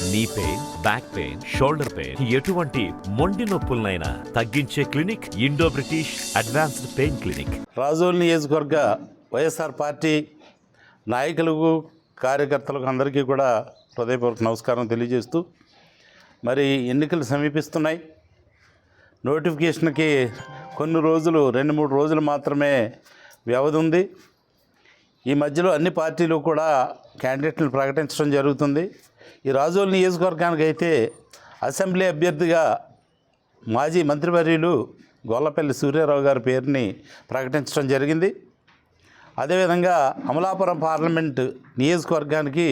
నీ pain, back pain, shoulder pain, ఎటువంటి మొండి నొప్పులనైనా తగ్గించే clinic Indo British advanced pain clinic. Razole నియోజకవర్గ వైఎస్ఆర్ పార్టీ నాయకులకు, కార్యకర్తలకు అందరికీ కూడా హృదయపూర్వక నమస్కారం తెలియజేస్తూ, మరి ఎన్నికలు సమీపిస్తున్నాయి. నోటిఫికేషన్కి కొన్ని రోజులు, 2-3 రోజులు మాత్రమే వ్యవధి ఉంది. ఈ మధ్యలో అన్ని పార్టీలు కూడా క్యాండిడేట్లను ప్రకటించడం జరుగుతుంది. ఈ రాజోల్ నియోజకవర్గానికి అయితే అసెంబ్లీ అభ్యర్థిగా మాజీ మంత్రివర్యులు గొల్లపల్లి సూర్యారావు గారి పేరుని ప్రకటించడం జరిగింది. అదేవిధంగా అమలాపురం పార్లమెంటు నియోజకవర్గానికి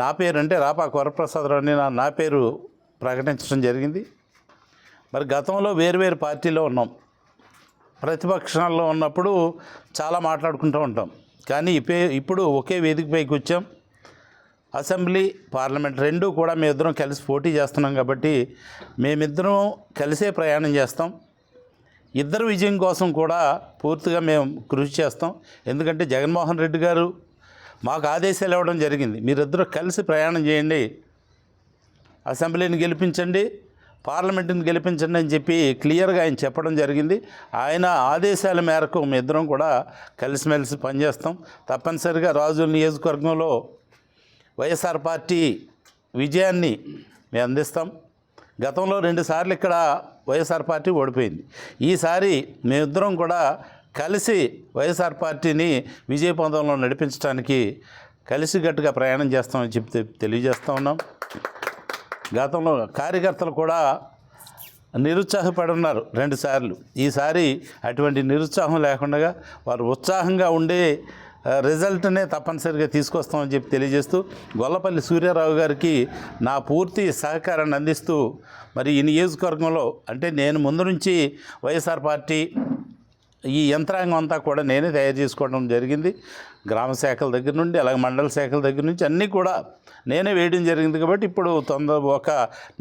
నా పేరు, అంటే రాపాక వరప్రసాదరావు అని నా పేరు ప్రకటించడం జరిగింది. మరి గతంలో వేరు పార్టీలో ఉన్నాం, ప్రతిపక్షాల్లో ఉన్నప్పుడు చాలా మాట్లాడుకుంటూ ఉంటాం. కానీ ఇప్పుడు ఒకే వేదికపైకి వచ్చాం. అసెంబ్లీ, పార్లమెంట్ రెండూ కూడా మేమిద్దరం కలిసి పోటీ చేస్తున్నాం కాబట్టి మేమిద్దరం కలిసే ప్రయాణం చేస్తాం. ఇద్దరు విజయం కోసం కూడా పూర్తిగా మేము కృషి చేస్తాం. ఎందుకంటే జగన్మోహన్ రెడ్డి గారు మాకు ఆదేశాలు ఇవ్వడం జరిగింది, మీరిద్దరూ కలిసి ప్రయాణం చేయండి, అసెంబ్లీని గెలిపించండి, పార్లమెంటుని గెలిపించండి అని చెప్పి క్లియర్గా ఆయన చెప్పడం జరిగింది. ఆయన ఆదేశాల మేరకు మేమిద్దరం కూడా కలిసిమెలిసి పనిచేస్తాం. తప్పనిసరిగా రాజోల్ నియోజకవర్గంలో వైఎస్ఆర్ పార్టీ విజయాన్ని మేము అందిస్తాం. గతంలో 2 సార్లు ఇక్కడ వైఎస్ఆర్ పార్టీ ఓడిపోయింది. ఈసారి మేమిద్దరం కూడా కలిసి వైఎస్ఆర్ పార్టీని విజయపథంలో నడిపించడానికి కలిసికట్టుగా ప్రయాణం చేస్తామని చెప్తే తెలియజేస్తూ ఉన్నాం. గతంలో కార్యకర్తలు కూడా నిరుత్సాహపడి ఉన్నారు 2 సార్లు. ఈసారి అటువంటి నిరుత్సాహం లేకుండా వారు ఉత్సాహంగా ఉండే రిజల్ట్నే తప్పనిసరిగా తీసుకొస్తామని చెప్పి తెలియజేస్తూ, గొల్లపల్లి సూర్యారావు గారికి నా పూర్తి సహకారాన్ని అందిస్తూ, మరి ఈ నియోజకవర్గంలో అంటే నేను ముందు నుంచి వైఎస్ఆర్ పార్టీ ఈ యంత్రాంగం అంతా కూడా నేనే తయారు చేసుకోవడం జరిగింది. గ్రామ శాఖల దగ్గర నుండి అలాగే మండల శాఖల దగ్గర నుంచి అన్నీ కూడా నేనే వేయడం జరిగింది. కాబట్టి ఇప్పుడు ఒక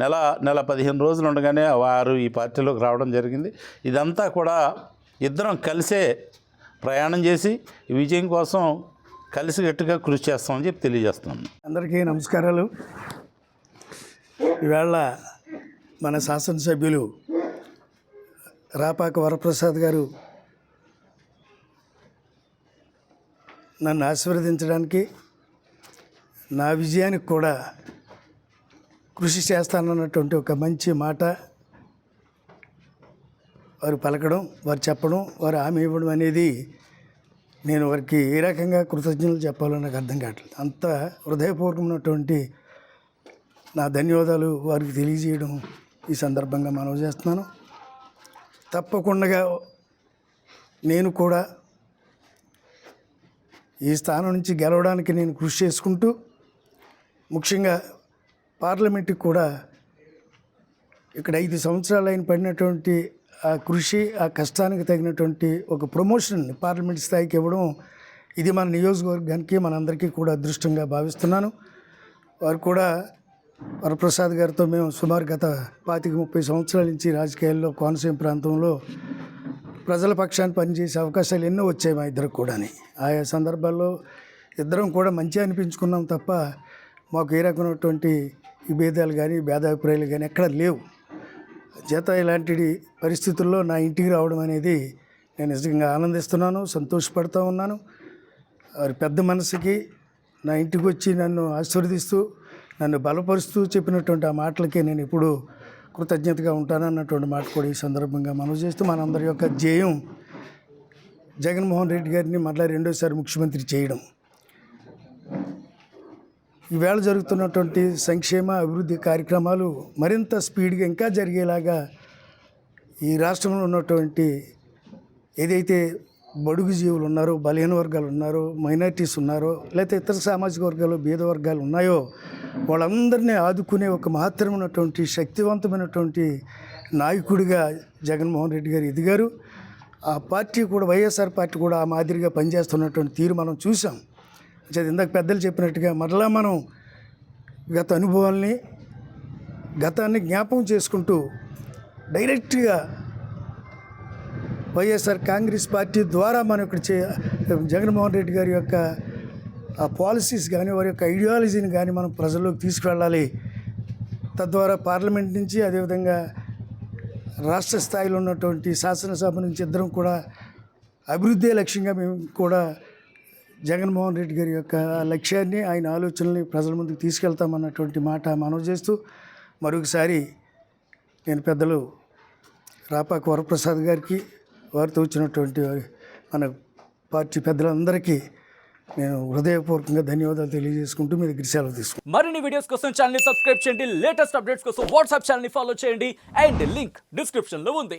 నెల 15 రోజులు ఉండగానే వారు ఈ పార్టీలోకి రావడం జరిగింది. ఇదంతా కూడా ఇద్దరం కలిసే ప్రయాణం చేసి ఈ విజయం కోసం కలిసికట్టుగా కృషి చేస్తామని చెప్పి తెలియజేస్తున్నాను. అందరికీ నమస్కారాలు. ఈవేళ మన శాసనసభ్యులు రాపాక వరప్రసాద్ గారు నన్ను ఆశీర్వదించడానికి, నా విజయానికి కూడా కృషి చేస్తానన్నటువంటి ఒక మంచి మాట వారు పలకడం, వారు చెప్పడం, వారు హామీ ఇవ్వడం అనేది నేను వారికి ఏ రకంగా కృతజ్ఞతలు చెప్పాలో నాకు అర్థం కావట్లేదు. అంత హృదయపూర్వకమైనటువంటి నా ధన్యవాదాలు వారికి తెలియజేయడం ఈ సందర్భంగా మనవి చేస్తున్నాను. తప్పకుండా నేను కూడా ఈ స్థానం నుంచి గెలవడానికి నేను కృషి చేసుకుంటూ, ముఖ్యంగా పార్లమెంటుకి కూడా ఇక్కడ 5 సంవత్సరాలు ఆయన పడినటువంటి ఆ కృషి, ఆ కష్టానికి తగినటువంటి ఒక ప్రమోషన్ పార్లమెంట్ స్థాయికి ఇవ్వడం, ఇది మన నియోజకవర్గానికి మనందరికీ కూడా అదృష్టంగా భావిస్తున్నాను. వారు కూడా వరప్రసాద్ గారితో మేము సుమారు గత 25-30 సంవత్సరాల నుంచి రాజకీయాల్లో కోనసీమ ప్రాంతంలో ప్రజల పక్షాన్ని పనిచేసే అవకాశాలు ఎన్నో వచ్చాయి మా ఇద్దరికి కూడా. ఆయా సందర్భాల్లో ఇద్దరం కూడా మంచి అనిపించుకున్నాం తప్ప మాకు ఏ రకమైనటువంటి విభేదాలు కానీ భేదాభిప్రాయాలు కానీ ఎక్కడ లేవు. చేత ఇలాంటి పరిస్థితుల్లో నా ఇంటికి రావడం అనేది నేను నిజంగా ఆనందిస్తున్నాను, సంతోషపడుతూ ఉన్నాను. వారి పెద్ద మనసుకి నా ఇంటికి వచ్చి నన్ను ఆశీర్వదిస్తూ, నన్ను బలపరుస్తూ చెప్పినటువంటి ఆ మాటలకి నేను ఎప్పుడూ కృతజ్ఞతగా ఉంటానన్నటువంటి మాట కూడా ఈ సందర్భంగా మనవి చేస్తూ, మనందరి యొక్క ధ్యేయం జగన్మోహన్ రెడ్డి గారిని మళ్ళీ 2వ ముఖ్యమంత్రి చేయడం. ఈవేళ జరుగుతున్నటువంటి సంక్షేమ అభివృద్ధి కార్యక్రమాలు మరింత స్పీడ్గా ఇంకా జరిగేలాగా ఈ రాష్ట్రంలో ఉన్నటువంటి ఏదైతే బడుగు జీవులు ఉన్నారో, బలహీన వర్గాలు ఉన్నారో, మైనారిటీస్ ఉన్నారో, లేకపోతే ఇతర సామాజిక వర్గాలు, బీద వర్గాలు ఉన్నాయో, వాళ్ళందరినీ ఆదుకునే ఒక మహత్తరమైనటువంటి శక్తివంతమైనటువంటి నాయకుడిగా జగన్మోహన్ రెడ్డి గారు ఎదిగారు. ఆ పార్టీ కూడా, వైఎస్ఆర్ పార్టీ కూడా ఆ మాదిరిగా పనిచేస్తున్నటువంటి తీరు మనం చూసాం. ఇందాక పెద్దలు చెప్పినట్టుగా మరలా మనం గత అనుభవాల్ని, గతాన్ని జ్ఞాపకం చేసుకుంటూ డైరెక్ట్గా వైఎస్ఆర్ కాంగ్రెస్ పార్టీ ద్వారా మనం ఇక్కడ జగన్మోహన్ రెడ్డి గారి యొక్క ఆ పాలసీస్ కానీ, వారి యొక్క ఐడియాలజీని కానీ మనం ప్రజల్లోకి తీసుకువెళ్ళాలి. తద్వారా పార్లమెంట్ నుంచి అదేవిధంగా రాష్ట్ర స్థాయిలో ఉన్నటువంటి శాసనసభ నుంచి ఇద్దరం కూడా అభివృద్ధి లక్ష్యంగా మేము కూడా జగన్మోహన్ రెడ్డి గారి యొక్క లక్ష్యాన్ని ఆయన ఆలోచనల్ని ప్రజల ముందుకు తీసుకెళ్తామన్నటువంటి మాట మనవి చేస్తూ మరొకసారి నేను పెద్దలు రాపాక వరప్రసాద్ గారికి వారితో వచ్చినటువంటి మన పార్టీ పెద్దలందరికీ నేను హృదయపూర్వకంగా ధన్యవాదాలు తెలియజేసుకుంటూ మీ దగ్గర సెలవు తీసుకుంటాను. మరిన్ని వీడియోస్ కోసం ఛానల్ ని సబ్స్క్రైబ్ చేయండి, లేటెస్ట్ అప్డేట్స్ కోసం వాట్సాప్ ఛానల్ ని ఫాలో చేయండి అండ్ లింక్ డిస్క్రిప్షన్ లో ఉంది.